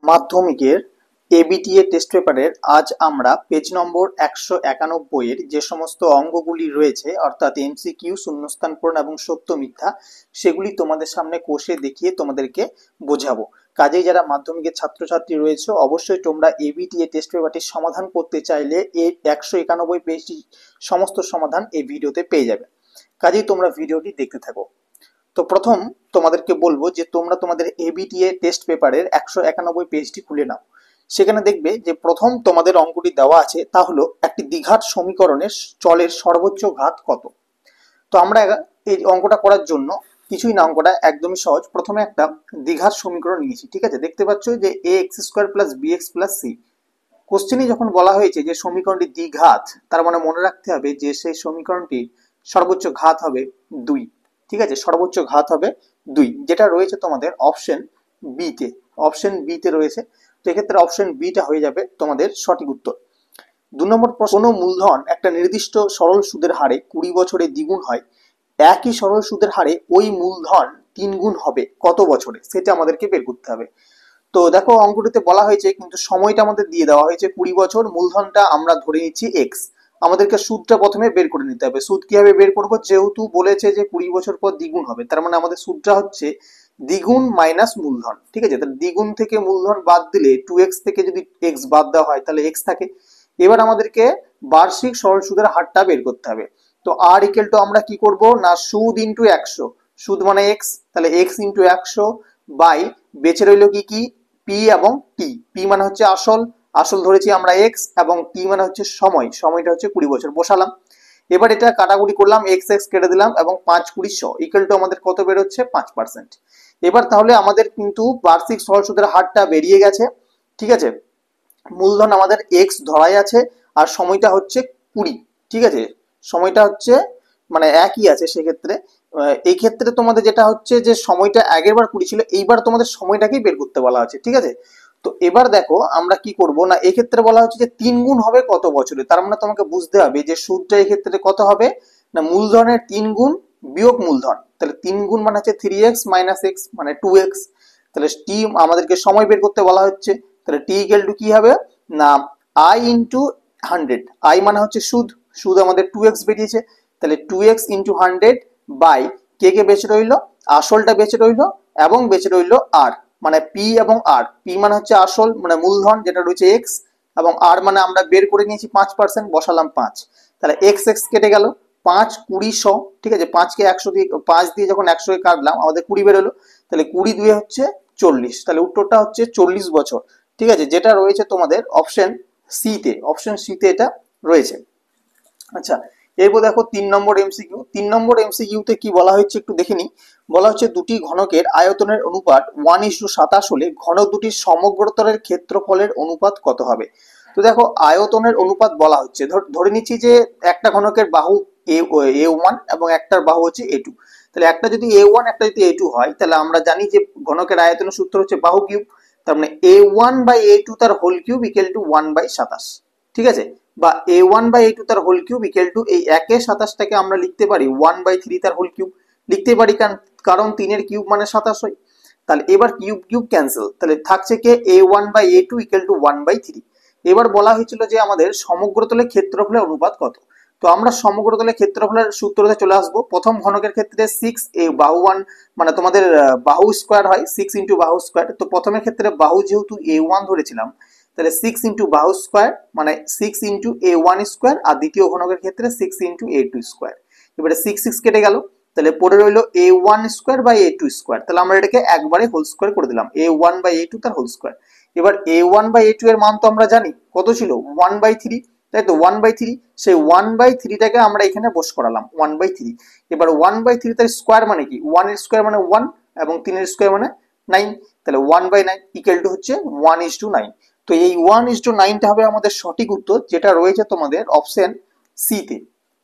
মাধ্যমিকের ABTA test পেপারের আজ আমরা পেজ নম্বর 191 এর যে সমস্ত অঙ্কগুলি রয়েছে অর্থাৎ এমসিকিউ, শূন্যস্থান পূরণ এবং সত্য মিথ্যা সেগুলি তোমাদের সামনে কষে দেখিয়ে তোমাদেরকে বোঝাবো। কাজেই যারা মাধ্যমিকের ছাত্রছাত্রী রয়েছে অবশ্যই তোমরা এবিটিএ টেস্ট পেপারটির সমাধান করতে চাইলে এই 191 পেজটি সমস্ত সমাধান এই ভিডিওতে পেয়ে যাবে। কাজেই তোমরা ভিডিওটি দেখতে থাকো। তো প্রথম তোমাদেরকে বলবো যে তোমরা তোমাদের এবিটিএ টেস্ট পেপারের 191 পেজটি খুলে নাও। সেখানে দেখবে যে প্রথম তোমাদের অঙ্কটি দেওয়া আছে, তা হলো একটি দ্বিঘাত সমীকরণের চলের সর্বোচ্চ ঘাত কত। তো আমরা এই অঙ্কটা করার জন্য কিছুই না, অঙ্কটা একদমই সহজ। প্রথমে একটা দ্বিঘাত সমীকরণ নিয়েছি, ঠিক আছে। দেখতে পাচ্ছ যে ax² + bx + c। কোশ্চেনে যখন বলা হয়েছে যে সমীকরণটি দ্বিঘাত, তার মানে মনে রাখতে হবে যে সেই সমীকরণটির সর্বোচ্চ ঘাত হবে 2, ঠিক আছে। সর্বোচ্চ ঘাত হবে 2, যেটা রয়েছে তোমাদের অপশন বি তে। অপশন বি তে রয়েছে, তো এক্ষেত্রে অপশন বিটা হয়ে যাবে তোমাদের সঠিক উত্তর। 2 নম্বর প্রশ্ন, কোনো মূলধন একটা নির্দিষ্ট সরল সুদের হারে 20 বছরে দ্বিগুণ হয়, একই সরল সুদের হারে ওই মূলধন 3 গুণ হবে কত বছরে, সেটা আমাদেরকে বের করতে হবে। তো দেখো অঙ্কটিতে বলা হয়েছে কিন্তু সময়টা আমাদের দিয়ে দেওয়া হয়েছে 20 বছর, মূলধনটা আমরা ধরে নিচ্ছি এক্স। আমাদেরকে সুদটা প্রথমে বের করে নিতে হবে। সুদ কিভাবে বের করবো, যেহেতু বলেছে যে 20 বছর পর দ্বিগুণ হবে, তার মানে আমাদের সুদটা হচ্ছে দ্বিগুণ মাইনাস মূলধন, ঠিক আছে। তাহলে দ্বিগুণ থেকে মূলধন বাদ দিলে 2x থেকে যদি x বাদ দেওয়া হয় তাহলে x থাকে। এবার আমাদেরকে বার্ষিক সরল সুদের হারটা বের করতে হবে। তো r ইকুয়াল টু আমরা কি করব না, সুদ ইনটু 100, সুদ মানে x, তাহলে x ইনটু 100 বাই বেঁচে রইল কি কি পি এবং টি। পি মানে হচ্ছে আসল, আসল ধরেছি আমরা এক্স, এবং টি মানে হচ্ছে সময়, সময়টা হচ্ছে 20 বছর বসালাম। এবার এটা কাটাকুটি করলাম, এক্স এক্স কেটে দিলাম এবং 5 20 100 ইকুয়াল টু আমাদের কত বের হচ্ছে 5%। এবার তাহলে আমাদের কিন্তু বার্ষিক সরল সুদের হারটা বেরিয়ে গেছে, ঠিক আছে। মূলধন আমাদের এক্স ধরাই আছে আর সময়টা হচ্ছে 20, ঠিক আছে। সময়টা হচ্ছে মানে একই আছে। সেক্ষেত্রে এই ক্ষেত্রে তোমাদের যেটা হচ্ছে যে সময়টা আগের বার 20 ছিল, এইবার তোমাদের সময়টাকেই বের করতে বলা আছে, ঠিক আছে। তো এবার দেখো আমরা কি করব না, এই ক্ষেত্রে বলা হচ্ছে যে 3 গুণ হবে কত বছরে। তার মানে তোমাকে বুঝতে হবে যে সুদটা এই ক্ষেত্রে কত হবে না, মূলধনের 3 গুণ বিয়োগ মূলধন। তাহলে 3 গুণ মানে হচ্ছে 3x - x মানে 2x। তাহলে টি আমাদেরকে সময় বের করতে বলা হচ্ছে, তাহলে টি ইকুয়াল টু কি হবে না i ইনটু 100। i মানে হচ্ছে সুদ, সুদ আমাদের 2x বেরিয়েছে, তাহলে 2x ইনটু 100 বাই কে কে বেঁচে রইল, আসলটা বেঁচে রইল এবং বেঁচে রইল আর, মানে পি এবং আর। পি মানে হচ্ছে আসল মানে মূলধন যেটা রয়েছে এক্স, এবং আর মানে আমরা বের করে নিয়েছি 5%, বসালাম 5। তাহলে এক্স এক্স কেটে গেল, 5 20 100, ঠিক আছে। 5 কে 100 দিয়ে 5 দিয়ে যখন 100 কে কাটলাম আমাদের 20 বেরোলো, তাহলে 20 2 হচ্ছে 40, তাহলে উত্তরটা হচ্ছে 40 বছর, ঠিক আছে। যেটা রয়েছে তোমাদের অপশন সি তে, অপশন সি তে এটা রয়েছে। আচ্ছা, এরপর দেখো 3 নম্বর এমসিকিউ। 3 নম্বর এমসিকিউ তে কি বলা হচ্ছে একটু দেখে নিই। বলা হচ্ছে দুটি ঘনকের আয়তনের অনুপাত 1:27 হলে ঘনক দুটির সমগ্রতলের ক্ষেত্রফলের অনুপাত কত হবে। তো দেখো আয়তনের অনুপাত বলা হচ্ছে, ধরে নিচ্ছি যে একটা ঘনকের বাহু a1 এবং একটার বাহু হচ্ছে a2। তাহলে একটা যদি a1 একটা যদি a2 হয়, তাহলে আমরা জানি যে ঘনকের আয়তনের সূত্র হচ্ছে বাহু কিউব। তার মানে a1/a2 তার হোল কিউব ইকুয়াল টু 1/27, ঠিক আছে। বা a1/a2 তার হোল কিউব ইকুয়াল টু এই 1/27টাকে আমরা লিখতে পারি 1/3 তার হোল কিউব লিখতে পারি, কারণ 3 এর কিউব মানে 27 হয়। তাহলে এবার কিউব কিউব ক্যান্সেল, তাহলে থাকছে কে a1/a2 ইকুয়াল টু 1/3। এবার বলা হয়েছিল যে আমাদের সমগ্রতলের ক্ষেত্রফলের অনুপাত কত। তো আমরা সমগ্রতলের ক্ষেত্রফলের সূত্রতে চলে আসবো। প্রথম ঘনকের ক্ষেত্রে 6 এ বাহু 1 মানে তোমাদের বাহু স্কয়ার হয় 6 ইনটু বাহু স্কয়ার। তো প্রথমের ক্ষেত্রে বাহু যেহেতু a1 ধরেছিলাম, তাহলে 6 ইনটু বাহু স্কয়ার মানে 6 ইনটু a1 স্কয়ার, আর দ্বিতীয় ঘনকের ক্ষেত্রে 6 ইনটু a2 স্কয়ার। এবারে 6 6 কেটে গেল, তাহলে পড়ে রইল a1 square by a2 square. তাহলে আমরা এটাকে একবারে হোল স্কয়ার করে দিলাম, a1/a2 তার হোল স্কয়ার। এবার a1/a2 এর মান তো আমরা জানি কত ছিল 1/3, তাই তো 1/3। সেই 1/3টাকে আমরা এখানে বস করালাম 1/3। এবার 1/3 তার স্কয়ার মানে কি, 1 এর স্কয়ার মানে 1 এবং 3 এর স্কয়ার মানে 9, তাহলে 1/9 ইকুয়াল টু হচ্ছে 1:9। তো এই 1:9টা হবে আমাদের সঠিক উত্তর, যেটা রয়েছে তোমাদের অপশন সি তে,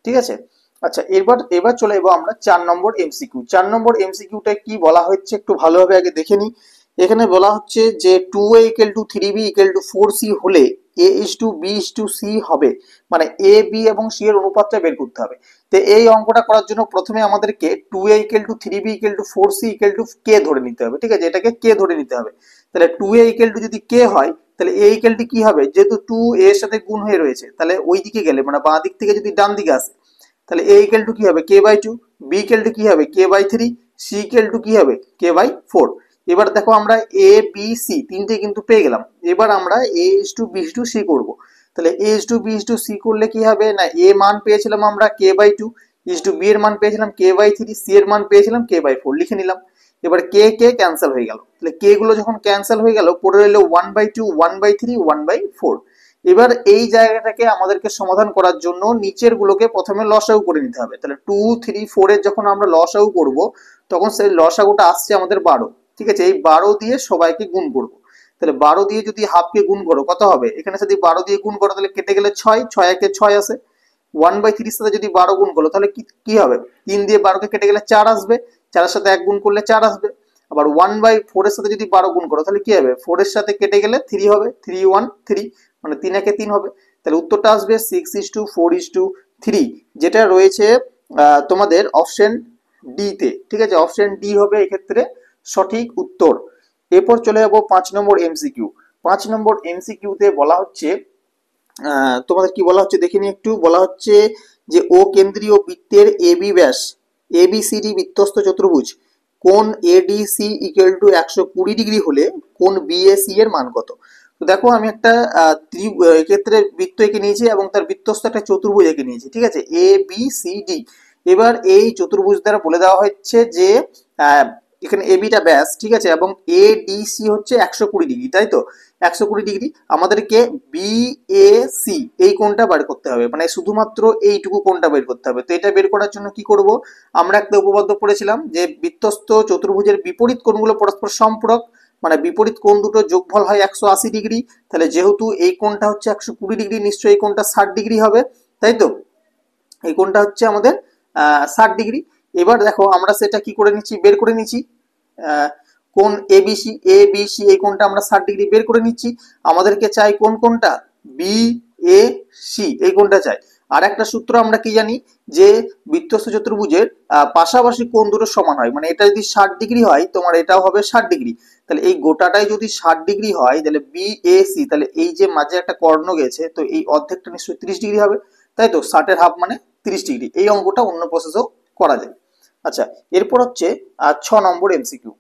ঠিক আছে। আচ্ছা, এবার চলে যাবো আমরা 4 নম্বর এমসিকিউ। 4 নম্বর এমসিকিউটা কি বলা হচ্ছে একটু ভালোভাবে আগে দেখে নিই। এখানে বলা হচ্ছে যে 2a = 3b = 4c হলে a:b:c হবে, মানে a b এবং c এর অনুপাতটা বের করতে হবে। তো এই অঙ্কটা করার জন্য প্রথমে আমাদেরকে 2a = 3b = 4c = k ধরে নিতে হবে, ঠিক আছে। এটাকে k ধরে নিতে হবে। তাহলে 2a ইকুয়াল টু যদি k হয় তাহলে a ইকুয়াল টু কি হবে, যেহেতু 2 এর সাথে গুণ হয়ে রয়েছে তাহলে ওই দিকে গেলে মানে বাঁ দিক থেকে যদি ডান দিকে আসে তাহলে a ইকুয়াল টু কি হবে k/2, b ইকুয়াল টু কি হবে k/3, c ইকুয়াল টু কি হবে k/4। এবার দেখো আমরা a b c তিনটে কিন্তু পেয়ে গেলাম। এবার আমরা a:b:c করব। তাহলে a:b:c করলে কি হবে না, a মান পেয়েছিলাম আমরা k/2, b এর মান পেয়েছিলাম k/3, c এর মান পেয়েছিলাম k/4, লিখে নিলাম। এবার কে ক্যান্সেল হয়ে গেল, তাহলে কে গুলো যখন ক্যান্সেল হয়ে গেল পড়ে রইল 1/2, 1/3, 1/4। এবার এই জায়গাটাকে আমাদেরকে সমাধান করার জন্য নিচের গুলোকে প্রথমে লসাগু করে নিতে হবে। তাহলে 2, 3, 4 এর যখন আমরা লসাগু করব তখন সেই লসাগুটা আসছে আমাদের 12। ঠিক আছে, এই 12 দিয়ে সবাইকে গুণ করব। তাহলে 12 দিয়ে যদি হাফকে গুণ করো কত হবে, এখানে যদি 12 দিয়ে গুণ করো তাহলে কেটে গেলে 6, 6 একে 6 আসে। 1/3 এর সাথে যদি 12 গুণ করো তাহলে কি হবে, 3 দিয়ে 12 কে কেটে গেলে 4 আসবে, 4 এর সাথে 1 গুণ করলে 4 আসবে। আবার 1/4 এর সাথে যদি 12 গুণ করো তাহলে কি হবে, 4 এর সাথে কেটে গেলে 3 হবে, 3 1 3 মানে 3 একে 3 হবে। তাহলে উত্তরটা আসবে 6:4:3, যেটা রয়েছে তোমাদের অপশন ডি তে। ঠিক আছে, অপশন ডি হবে এক্ষেত্রে সঠিক উত্তর। এরপর চলে যাবো 5 নম্বর এমসিকিউ। 5 নম্বর এমসিকিউ তে বলা হচ্ছে তোমাদের কি বলা হচ্ছে দেখে নি একটু, বলা হচ্ছে যে ও কেন্দ্রীয় বৃত্তের এবি ব্যাস এবিসিডি বৃত্তস্থ চতুর্ভুজ কোণ এডিসি ইকুয়াল টু 120 ডিগ্রি হলে কোণ বিএসি এর মান কত। তো দেখো আমি একটা এক্ষেত্রে বৃত্ত এঁকে নিয়েছি এবং তার বৃত্তস্থ একটা চতুর্ভুজ এঁকে নিয়েছি। ঠিক আছে, এ বি সি ডি। এবার এই চতুর্ভুজ দ্বারা বলে দেওয়া হচ্ছে যে এখানে এবিটা ব্যাস, ঠিক আছে, এবং এডিসি হচ্ছে 120 ডিগ্রি, তাই তো 120 ডিগ্রি। আমাদেরকে বিএসি এই কোণটা বের করতে হবে, মানে শুধুমাত্র এইটুকু কোণটা বের করতে হবে। তো এটা বের করার জন্য কি করব, আমরা একটা উপপাদ্য পড়েছিলাম যে বৃত্তস্থ চতুর্ভুজের বিপরীত কোণগুলো পরস্পর সম্পূরক, মানে বিপরীত কোণ দুটো যোগফল হয় 180 ডিগ্রি। তাহলে যেহেতু এই কোণটা হচ্ছে 120 ডিগ্রি, নিশ্চয়ই এই কোণটা 60 ডিগ্রি হবে, তাই তো। এই কোণটা হচ্ছে আমাদের 60 ডিগ্রি। এবার দেখো আমরা সেটা কি করে নিচ্ছি, বের করে নিচ্ছি। কোণ এবিসি এই কোণটা আমরা 60 ডিগ্রি বের করে নিচ্ছি। আমাদেরকে চাই কোনটা, বি এ সি এই কোণটা চাই। আর একটা সূত্র আমরা কি জানি, যে বৃত্তস্থ চতুর্ভুজের পাশাপাশি কোণ দুটো সমান হয়, মানে এটা যদি 60 ডিগ্রি হয় তোমার এটাও হবে 60 ডিগ্রি। তাহলে এই গোটাটাই যদি 60 ডিগ্রি হয় তাহলে বিএসি, তাহলে এই যে মাঝে একটা কর্ণ গেছে তো এই অর্ধেকটা নিশ্চয়ই 30 ডিগ্রি হবে, তাই তো। 60 এর হাফ মানে 30 ডিগ্রি। এই অঙ্কটা অন্য প্রসেসেও করা যায়। আচ্ছা, এরপর হচ্ছে 6 নম্বর এমসিকিউ।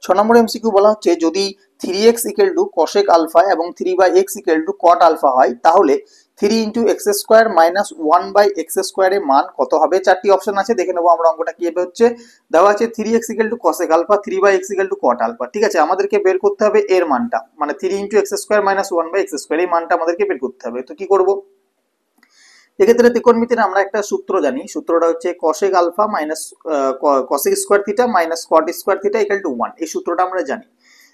6 নম্বর এমসিকিউ বলা হচ্ছে যদি 3x equal to cosec alpha এবং 3/x equal to cot alpha হয় তাহলে 3 into x square minus 1/x স্কোয়ারের মান কত হবে। চারটি অপশন আছে, দেখে নেবো আমরা অঙ্কটা কিভাবে হচ্ছে। দেওয়া আছে 3x equal to cosec alpha, 3/x equal to cot alpha. ঠিক আছে, আমাদেরকে বের করতে হবে এর মানটা, মানে 3 into x square minus 1/x square, এই মানটা আমাদেরকে বের করতে হবে। তো কি করবো, এক্ষেত্রে ত্রিকোণমিতির আমরা একটা সূত্র জানি, সূত্রটা হচ্ছে cosec alpha minus cosec square theta minus cot square theta equal to 1, এই সূত্রটা আমরা জানি।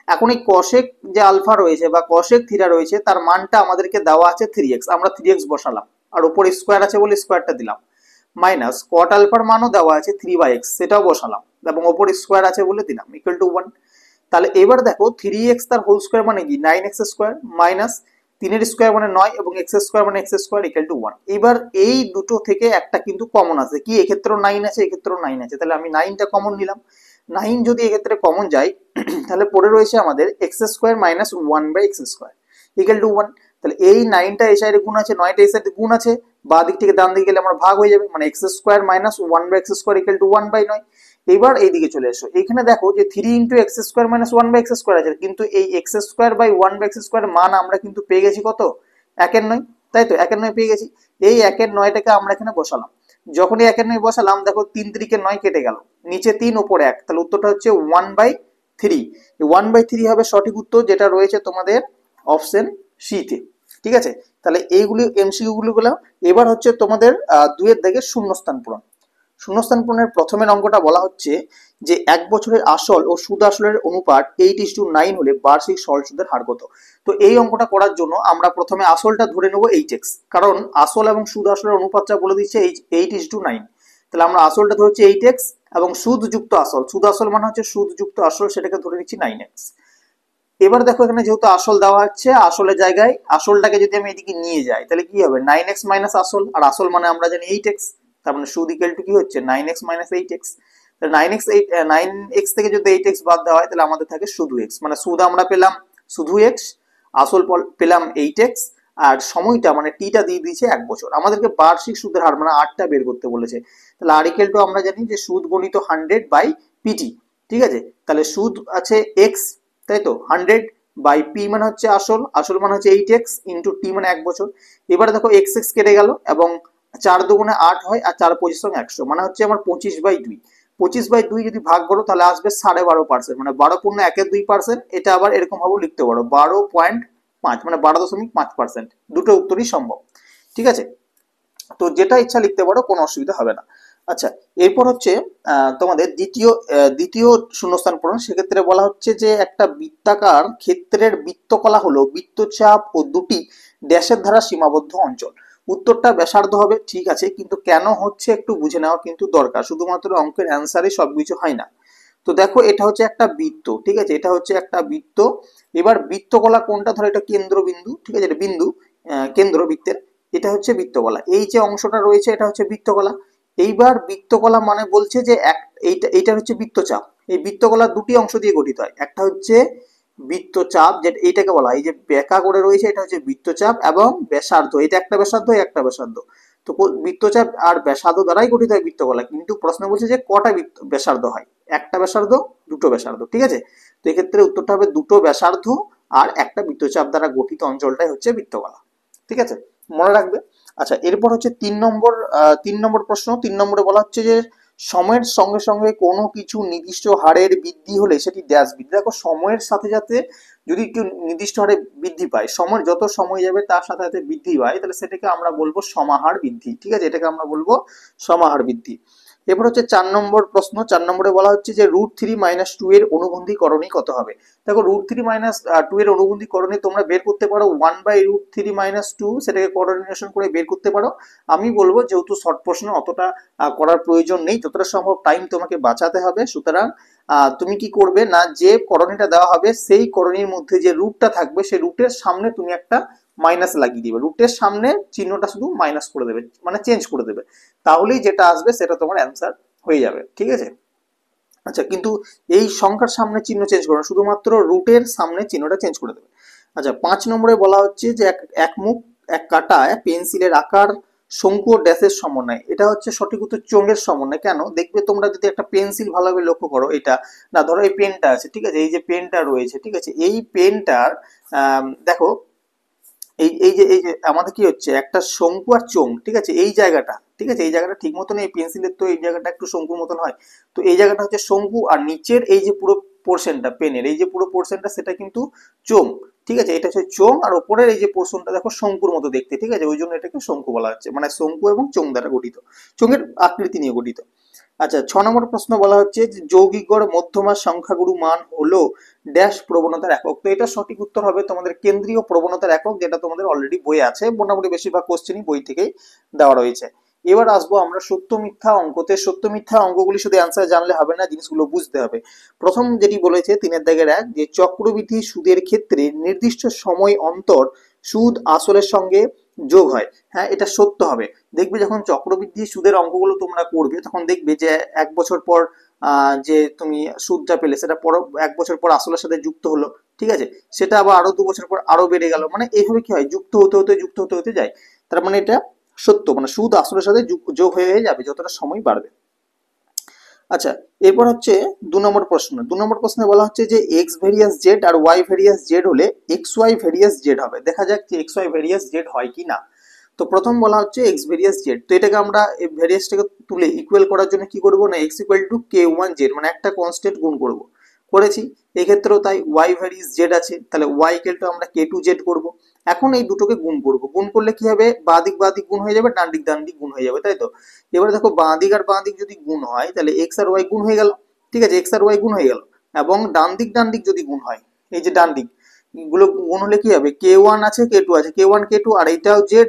এখন এই cosec যে আলফা রয়েছে বা cosec থিটা রয়েছে তার মানটা আমাদেরকে দেওয়া আছে 3x, আমরা 3x বসালাম আর উপর স্কোয়ার আছে বলে স্কোয়ারটা দিলাম, মাইনাস cot আলফার মানও দেওয়া আছে 3/x, সেটাও বসালাম এবং উপর স্কোয়ার আছে বলে দিলাম ইকুয়াল টু 1। তাহলে এবার দেখো 3x তার হোল স্কোয়ার মানে কি 9x স্কোয়ার মাইনাস 3 এর স্কোয়ার মানে 9 এবং x স্কোয়ার মানে x স্কোয়ার ইকুয়াল টু 1। এবার এই দুটো থেকে একটা কিন্তু কমন আছে, কি এক্ষেত্রেও 9 আছে এক্ষেত্রেও 9 আছে, তাহলে আমি 9টা কমন নিলাম। 9 যদি এক্ষেত্রে কমন যায় তাহলে পড়ে রয়েছে আমাদের x square minus 1/x square equal to 1। তাহলে এই 9টা এই সাইডে গুণ আছে, 9টা এই সাইডে গুণ আছে, বাঁ দিক থেকে ডান দিকে গেলে আমার ভাগ হয়ে যাবে, মানে x square minus 1/x square equal to 1/9। এবার এইদিকে চলে এসো, এখানে দেখো যে 3 into x square minus 1/x square আছে, কিন্তু এই x square by 1/x square মান আমরা কিন্তু পেয়ে গেছি কত, 1/9, তাই তো 1/9 পেয়ে গেছি। এই 1/9টাকে আমরা এখানে বসালাম, যখনই 1/9 বসালাম দেখো 3 3 9 কেটে গেল, নিচে 3 উপরে 1, তাহলে উত্তরটা হচ্ছে 1/3। 1/3 হবে সঠিক উত্তর, যেটা রয়েছে তোমাদের অপশন সি তে। ঠিক আছে, তাহলে এইগুলি এমসিকিউ গুলো। এবার হচ্ছে তোমাদের 2 এর দাগে শূন্যস্থান পূরণ। শূন্যস্থান পূরণের প্রথমের অঙ্কটা বলা হচ্ছে যে 1 বছরের আসল ও সুদ আসলের অনুপাত 8:9 হলে বার্ষিক সরল সুদের হার কত। তো এই অঙ্কটা করার জন্য আমরা প্রথমে আসলটা ধরে নেব 8x, কারণ আসল এবং সুদ আসলের অনুপাতটা বলে দিচ্ছে 8:9। তাহলে আমরা আসলটা ধরছি 8x এবং সুদ যুক্ত আসল, সুদ আসল মানে হচ্ছে সুদ যুক্ত আসল, সেটাকে ধরে নিচ্ছি 9x। এবার দেখো এখানে যেহেতু আসল দেওয়া হচ্ছে, আসলের জায়গায় আসলটাকে যদি আমি এদিকে নিয়ে যাই তাহলে কি হবে 9x মাইনাস আসল, আর আসল মানে আমরা জানি 8x, তার মানে সুদ ইকুয়াল টু কি হচ্ছে 9x মাইনাস 8x। 9x থেকে যদি 8x বাদ দেওয়া হয় তাহলে আমাদের থাকে শুধু x, মানে সুদ আমরা পেলাম শুধু x, আসল পেলাম 8x, আর সময়টা মানে টিটা দিয়ে দিয়েছে 1 বছর। আমাদেরকে বার্ষিক সুদের হার মানে আরটা বের করতে বলেছে। তাহলে আর ইকুয়াল টু আমরা জানি যে সুদ গণিত 100 বাই পিটি, ঠিক আছে। তাহলে সুদ আছে x, তাই তো, 100 বাই পি মানে হচ্ছে আসল মানে হচ্ছে 8x ইন্টু টি মানে 1 বছর। এবারে দেখো x কেটে গেল এবং 4 দুগুণে 8 হয় আর 4 25 100, মানে হচ্ছে আমার 25/2। 25/2 যদি ভাগ করো তাহলে আসবে 12.5%, মানে 12.12%। এটা আবার এরকম ভাবে লিখতে পারো 12.5, মানে 12.5%। দুটো উত্তরই সম্ভব, ঠিক আছে। তো যেটা ইচ্ছা লিখতে পারো, কোনো অসুবিধা হবে না। আচ্ছা, এরপর হচ্ছে তোমাদের দ্বিতীয় শূন্যস্থান পূরণ। সেক্ষেত্রে বলা হচ্ছে যে একটা বৃত্তাকার ক্ষেত্রের বৃত্তকলা হলো বৃত্তচাপ ও দুটি ড্যাশের দ্বারা সীমাবদ্ধ অঞ্চল। উত্তরটা ব্যাসার্ধ হবে, ঠিক আছে, কিন্তু কেন হচ্ছে একটু বুঝে নেওয়া কিন্তু দরকার, শুধুমাত্র অঙ্কের অ্যান্সারে সবকিছু হয় না। তো দেখো এটা হচ্ছে একটা বৃত্ত, ঠিক আছে, এটা হচ্ছে একটা বৃত্ত। এবার বৃত্তকলা কোনটা, ধরো এটা কেন্দ্রবিন্দু, ঠিক আছে, এটা বিন্দু, কেন্দ্র বৃত্তের, এটা হচ্ছে বৃত্তকলা। এই যে অংশটা রয়েছে এটা হচ্ছে বৃত্তকলা। এইবার বৃত্তকলা মানে বলছে যে এইটা হচ্ছে বৃত্তচাপ। এই বৃত্তকলা দুটি অংশ দিয়ে গঠিত হয়, একটা হচ্ছে বৃত্তচাপ, যেটা এইটাকে বলা হয়, এই যে বেঁকা করে রয়েছে এটা হচ্ছে বৃত্তচাপ, এবং ব্যাসার্ধ, এটা একটা ব্যাসার্ধ, একটা ব্যাসার্ধ। তো বৃত্তচাপ আর ব্যাসার্ধ দ্বারাই গঠিত হয় বৃত্তকলা, কিন্তু প্রশ্ন বলছে যে কটা ব্যাসার্ধ হয়, একটা ব্যাসার্ধ, দুটো ব্যাসার্ধ, ঠিক আছে। তো এক্ষেত্রে উত্তরটা হবে দুটো ব্যাসার্ধ আর একটা বৃত্তচাপ দ্বারা গঠিত অঞ্চলটাই হচ্ছে বৃত্তকলা, ঠিক আছে, মনে রাখবে। আচ্ছা, এরপর হচ্ছে 3 নম্বর প্রশ্ন। 3 নম্বরে বলা হচ্ছে যে সময়ের সঙ্গে সঙ্গে কোনো কিছু নির্দিষ্ট হারের বৃদ্ধি হলে সেটি ড্যাশ বৃদ্ধি। দেখো সময়ের সাথে সাথে যদি একটু নির্দিষ্ট হারে বৃদ্ধি পায়, সময়ের যত সময় যাবে তার সাথে সাথে বৃদ্ধি পায়, তাহলে সেটাকে আমরা বলবো সমাহার বৃদ্ধি, ঠিক আছে, এটাকে আমরা বলবো সমাহার বৃদ্ধি। এরপর হচ্ছে 4 নম্বর প্রশ্ন। 4 নম্বরে বলা হচ্ছে যে √3 - 2 এর অনুবন্ধী করণী কত হবে। দেখো √3 - 2 এর অনুবন্ধী করণী তোমরা বের করতে পারো 1/√3 - 2, সেটাকে কোঅর্ডিনেশন করে বের করতে পারো। আমি বলবো যেহেতু শর্ট প্রশ্ন অতটা করার প্রয়োজন নেই, যতটা সম্ভব টাইম তোমাকে বাঁচাতে হবে। সুতরাং তুমি কি করবে না, যে করণীটা দেওয়া হবে সেই করণীর মধ্যে যে রুটটা থাকবে সেই রুটের সামনে তুমি একটা মাইনাস লাগিয়ে দিবে, রুটের সামনে চিহ্নটা শুধু মাইনাস করে দেবে, মানে চেঞ্জ করে দেবে, তাহলেই যেটা আসবে সেটা তোমার অ্যান্সার হয়ে যাবে, ঠিক আছে। আচ্ছা, কিন্তু এই সংখ্যার সামনে চিহ্ন চেঞ্জ করো না, শুধুমাত্র রুটের সামনে চিহ্নটা চেঞ্জ করে দেবে। আচ্ছা, 5 নম্বরে বলা হচ্ছে যে এক মুখ এক কাটায় পেন্সিলের আকার শঙ্কু ও ড্যাশের সমন্বয়। এটা হচ্ছে সঠিক উত্তর চোঙের সমন্বয়। কেন, দেখবে তোমরা যদি একটা পেন্সিল ভালোভাবে লক্ষ্য করো, এটা না, ধরো এই পেনটা আছে, ঠিক আছে, এই যে পেনটা রয়েছে, ঠিক আছে, এই পেনটার দেখো এই যে আমাদের কি হচ্ছে একটা শঙ্কু আর চোঙ, ঠিক আছে, এই জায়গাটা, ঠিক আছে, এই জায়গাটা ঠিক মতন, এই পেন্সিলের তো এই জায়গাটা একটু শঙ্কুর মতন হয়, তো এই জায়গাটা হচ্ছে শঙ্কু, আর নিচের এই যে পুরো পোর্শনটা, পেনের এই যে পুরো পোর্শনটা সেটা কিন্তু চোঙ, ঠিক আছে, এটা হচ্ছে চোঙ, আর ওপরের এই যে পোর্শনটা দেখো শঙ্কুর মতো দেখতে, ঠিক আছে, ওই জন্য এটাকে শঙ্কু বলা হচ্ছে, মানে শঙ্কু এবং চোঙ দ্বারা গঠিত, চোঙের আকৃতি নিয়ে গঠিত। আচ্ছা, 6 নম্বর প্রশ্ন বলা হচ্ছে যে যৌগিক গড় মধ্যমার সংখ্যাগুরু মান হলো ড্যাশ প্রবণতার একক। তো এটা সঠিক উত্তর হবে তোমাদের কেন্দ্রীয় প্রবণতার একক, যেটা তোমাদের অলরেডি বইয়ে আছে, মোটামুটি বেশিরভাগ কোশ্চেনই বই থেকেই দেওয়া রয়েছে। এবার আসবো আমরা সত্য মিথ্যা অঙ্কতে। সত্য মিথ্যা অঙ্কগুলি শুধু অ্যান্সার জানলে হবে না, জিনিসগুলো বুঝতে হবে। প্রথম যেটি বলেছে 3-1 যে চক্রবৃদ্ধি সুদের ক্ষেত্রে নির্দিষ্ট সময় অন্তর সুদ আসলের সঙ্গে যোগ হয়। হ্যাঁ, এটা সত্য হবে। দেখবে যখন চক্রবৃদ্ধি সুদের অঙ্কগুলো তোমরা করবে তখন দেখবে যে 1 বছর পর যে তুমি সুদটা পেলে সেটা পর 1 বছর পর আসলের সাথে যুক্ত হলো, ঠিক আছে, সেটা আবার আরো 2 বছর পর আরো বেড়ে গেল, মানে এইভাবে কি হয়, যুক্ত হতে যায়। তার মানে এটা সত্য, মানে সুদ আসলের সাথে যোগ হয়ে যাবে যতটা সময় বাড়বে। আচ্ছা, এরপর হচ্ছে 2 নম্বর প্রশ্ন। 2 নম্বর প্রশ্নে বলা হচ্ছে যে এক্স ভেরিয়াস জেড আর ওয়াই ভেরিয়াস জেড হলে এক্স ওয়াই ভেরিয়াস জেড হবে। দেখা যাক যে এক্স ওয়াই ভেরিয়াস জেড হয় কি না। তো প্রথম বলা হচ্ছে এক্স ভেরিয়াস জেড, তো এটাকে আমরা ভেরিয়াসটাকে তুলে ইকুয়াল করার জন্য কি করব না, x equal to k1 Z, মানে একটা কনস্ট্যান্ট গুণ করব, করেছি। এক্ষেত্রেও তাই ওয়াই ভ্যারিয়াস জেড আছে, তাহলে ওয়াই ইকুয়াল টু আমরা k2 জেড করব। এখন এই দুটোকে গুণ করব, গুণ করলে কি হবে, বাঁ দিক গুণ হয়ে যাবে, ডান দিক গুণ হয়ে যাবে, তাই তো। এবারে দেখো বাঁ দিক আর যদি গুণ হয় তাহলে এক্স আর ওয়াই গুণ হয়ে গেল, ঠিক আছে, এক্স আর ওয়াই গুণ হয়ে গেল, এবং ডান দিক যদি গুণ হয়, এই যে ডান দিক গুলো গুণ হলে কি হবে, k1 আছে k2 আছে, k1 k2, আর এটাও জেড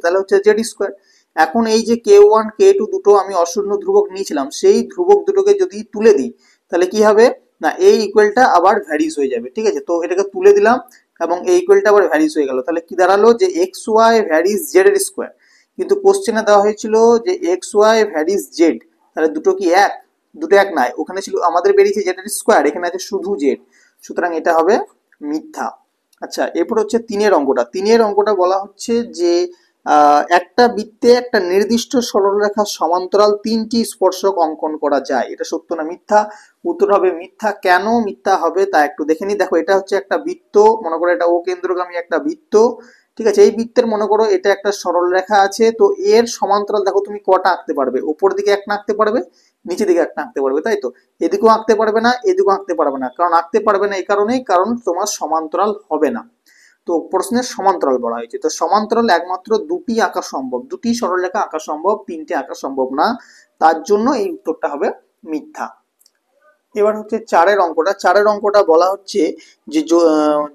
তাহলে হচ্ছে জেড স্কোয়ার। এখন এই যে k1 k2 দুটো আমি অশূন্য ধ্রুবক নিয়েছিলাম, সেই ধ্রুবক দুটোকে যদি তুলে দিই তাহলে কি হবে না, এই ইকুয়ালটা আবার ভ্যারিস হয়ে যাবে, ঠিক আছে। তো এটাকে তুলে দিলাম এবং এই ইকুয়ালটা আবার ভ্যারিস হয়ে গেল, তাহলে কি দাঁড়ালো যে এক্স ওয়াই ভ্যারিস জেড এর স্কোয়ার। কিন্তু কোশ্চেনে দেওয়া হয়েছিল যে এক্স ওয়াই ভ্যারিস জেড, তাহলে দুটো কি এক, দুটো এক নয়, ওখানে ছিল আমাদের বেরিয়েছে জেড এর স্কোয়ার, এখানে আছে শুধু জেড, সুতরাং এটা হবে মিথ্যা। আচ্ছা, এরপর হচ্ছে তিনের অঙ্কটা। তিনের অঙ্কটা বলা হচ্ছে যে একটা বৃত্তে একটা নির্দিষ্ট সরলরেখার সমান্তরাল তিনটি স্পর্শক অঙ্কন করা যায়, এটা সত্য না মিথ্যা? উত্তর হবে মিথ্যা। কেন মিথ্যা হবে তা একটু দেখে নি। দেখো, এটা হচ্ছে একটা বৃত্ত, মনে করো এটা ও কেন্দ্রগামী একটা বৃত্ত, ঠিক আছে? এই বৃত্তের মনে করো এটা একটা সরল রেখা আছে, তো এর সমান্তরাল দেখো তুমি কটা আঁকতে পারবে? উপর দিকে একটা আঁকতে পারবে, নিচের দিকে একটা আঁকতে পারবে, তাই তো? এদিকেও আঁকতে পারবে না, এদিকেও আঁকতে পারবে না। কারণ আঁকতে পারবে না এই কারণেই, কারণ তোমার সমান্তরাল হবে না। তো প্রশ্নের সমান্তরাল বলা হয়েছে, তো সমান্তরাল একমাত্র দুটি আঁকা সম্ভব, দুটি সরলরেখা আঁকা সম্ভব, তিনটে আঁকা সম্ভব না, তার জন্য এই উত্তরটা হবে মিথ্যা। এবার হচ্ছে চারের অঙ্কটা। চারের অঙ্কটা বলা হচ্ছে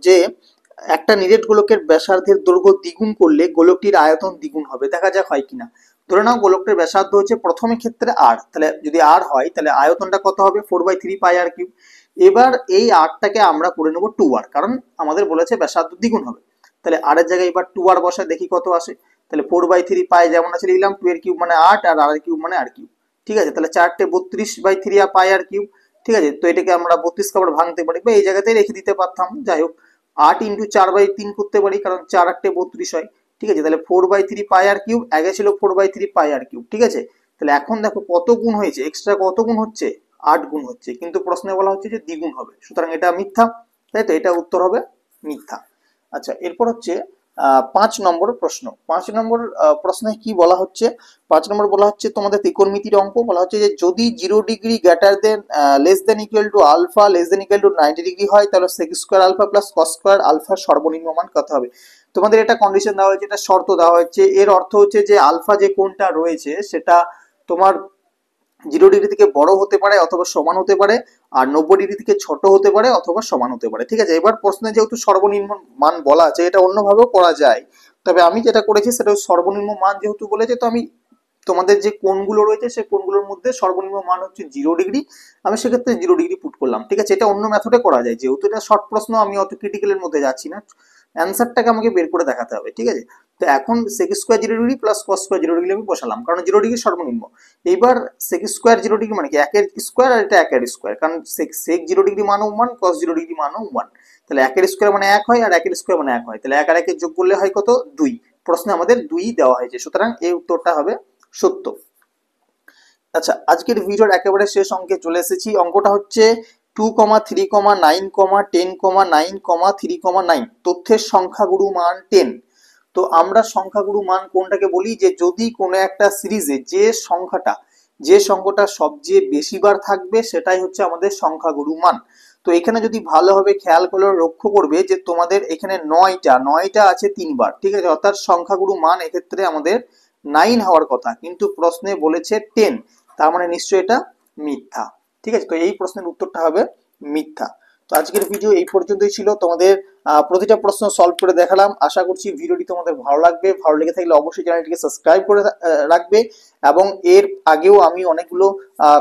যে একটা নিরেট গোলকের ব্যাসার্ধের দৈর্ঘ্য দ্বিগুণ করলে গোলকটির আয়তন দ্বিগুণ হবে, দেখা যাক হয় কিনা। ধরে নাও গোলকটির ব্যাসার্ধ হচ্ছে প্রথমে ক্ষেত্রে আর, তাহলে যদি আর হয় তাহলে আয়তনটা কত হবে? 4/3 পাই আর কিউব। এবার এই আরটাকে আমরা করে নেবো 2r, কারণ আমাদের বলেছে ব্যাসার্ধ দ্বিগুণ হবে। তাহলে আর এর জায়গায় এবার 2r বসায় দেখি কত আসে। তাহলে 4/3 পাই যেমন আছে লিখলাম, 2 এর কিউব মানে 8, আর আর কিউব মানে আর কিউব, ঠিক আছে? তাহলে 4টে 32/3 পাই আর কিউব, ঠিক আছে? তো এটাকে আমরা 32 কে আবার ভাঙতে পারি, বা এই জায়গাতেই রেখে দিতে পারতাম, যাই হোক। 8 × 4/3 করতে পারি, কারণ 4 8 32 হয়, ঠিক আছে? তাহলে 4/3 পাই আর কিউব, আগে ছিল 4/3 পাই আর কিউব, ঠিক আছে? তাহলে এখন দেখো কত গুণ হয়েছে, এক্সট্রা কত গুণ হচ্ছে? 8 গুণ হচ্ছে, কিন্তু প্রশ্নে বলা হচ্ছে যে দ্বিগুণ হবে, সুতরাং এটা মিথ্যা, তাই তো? এটা উত্তর হবে মিথ্যা। আচ্ছা, এরপর হচ্ছে 5 নম্বর প্রশ্ন। 5 নম্বর প্রশ্নে কি বলা হচ্ছে? 5 নম্বর বলা হচ্ছে তোমাদের ত্রিকোণমিতির অঙ্ক। বলা হচ্ছে যে যদি 0 degree greater than less than equal to alpha less than equal to 90 degree হয়, তাহলে sec square alpha plus cos square আলফার সর্বনিম্ন মান কত হবে? তোমাদের এটা কন্ডিশন দেওয়া হয়েছে, এটা শর্ত দেওয়া হয়েছে। এর অর্থ হচ্ছে যে আলফা যে কোণটা রয়েছে সেটা তোমার 0 ডিগ্রি থেকে বড় হতে পারে অথবা সমান হতে পারে, আর 90 ডিগ্রি থেকে ছোট হতে পারে অথবা সমান হতে পারে, ঠিক আছে? এবার প্রশ্নে যেহেতু সর্বনিম্ন মান বলা আছে, এটা অন্যভাবেও করা যায়, তবে আমি যেটা করেছি সেটা সর্বনিম্ন মান যেহেতু বলেছে, তো আমি তোমাদের যে কোণগুলো রয়েছে সেই কোণগুলোর মধ্যে সর্বনিম্ন মান হচ্ছে 0 ডিগ্রি, আমি সেক্ষেত্রে 0 ডিগ্রি পুট করলাম, ঠিক আছে? এটা অন্য মেথডে করা যায়, যেহেতু এটা শর্ট প্রশ্ন আমি অত ক্রিটিক্যালের মধ্যে যাচ্ছি না, অ্যান্সারটাকে আমাকে বের করে দেখাতে হবে, ঠিক আছে? তো এখন sec square 0 degree plus cos square 0 degree আমি বসালাম, কারণ 0 ডিগ্রি সর্বনিম্ন। এইবার সেক স্কোয়ার 0 ডিগ্রি মানে কি? একের স্কোয়ার, আর এটা একের স্কোয়ার, কারণ সেক 0 ডিগ্রি মানও 1, কস 0 ডিগ্রি মানও 1, তাহলে একের স্কোয়ার মানে 1 হয়, আর একের স্কোয়ার মানে 1 হয়, তাহলে 1 আর 1 যোগ করলে হয় কত? 2। প্রশ্নে আমাদের 2 দেওয়া হয়েছে, সুতরাং এই উত্তরটা হবে সত্য। আচ্ছা, আজকের ভিডিওর একেবারে শেষ অঙ্কে চলে এসেছি। অঙ্কটা হচ্ছে 2,3,9,10,9,3,9 তথ্যের সংখ্যাগুরু মান 10। তো আমরা সংখ্যাগুরু মান কোনটাকে বলি? যে যদি কোনো একটা সিরিজে যে সংখ্যাটা সবচেয়ে বেশিবার থাকবে সেটাই হচ্ছে আমাদের সংখ্যাগুরু মান। তো এখানে যদি ভালোভাবে খেয়াল করে লক্ষ্য করবে যে তোমাদের এখানে 9টা আছে 3বার, ঠিক আছে? অর্থাৎ সংখ্যাগুরু মান এক্ষেত্রে আমাদের 9 হওয়ার কথা, কিন্তু প্রশ্নে বলেছে 10, তার মানে নিশ্চয়ই এটা মিথ্যা, ঠিক আছে? তো এই প্রশ্নের উত্তরটা হবে মিথ্যা। তো আজকের ভিডিও এই পর্যন্তই ছিল, তোমাদের প্রতিটা প্রশ্ন সলভ করে দেখালাম। আশা করছি ভিডিওটি তোমাদের ভালো লাগবে, ভালো লেগে থাকলে অবশ্যই চ্যানেলটিকে সাবস্ক্রাইব করে রাখবে। এবং এর আগেও আমি অনেকগুলো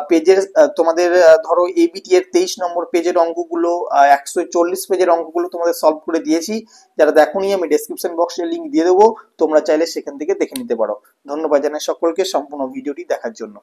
পেজের তোমাদের ধরো এবিটি এর 23 নম্বর পেজের অঙ্কগুলো, 140 পেজের অঙ্কগুলো তোমাদের সলভ করে দিয়েছি। যারা দেখোনি আমি ডেসক্রিপশন বক্সে লিংক দিয়ে দেবো, তোমরা চাইলে সেখান থেকে দেখে নিতে পারো। ধন্যবাদ জানাই সকলকে সম্পূর্ণ ভিডিওটি দেখার জন্য।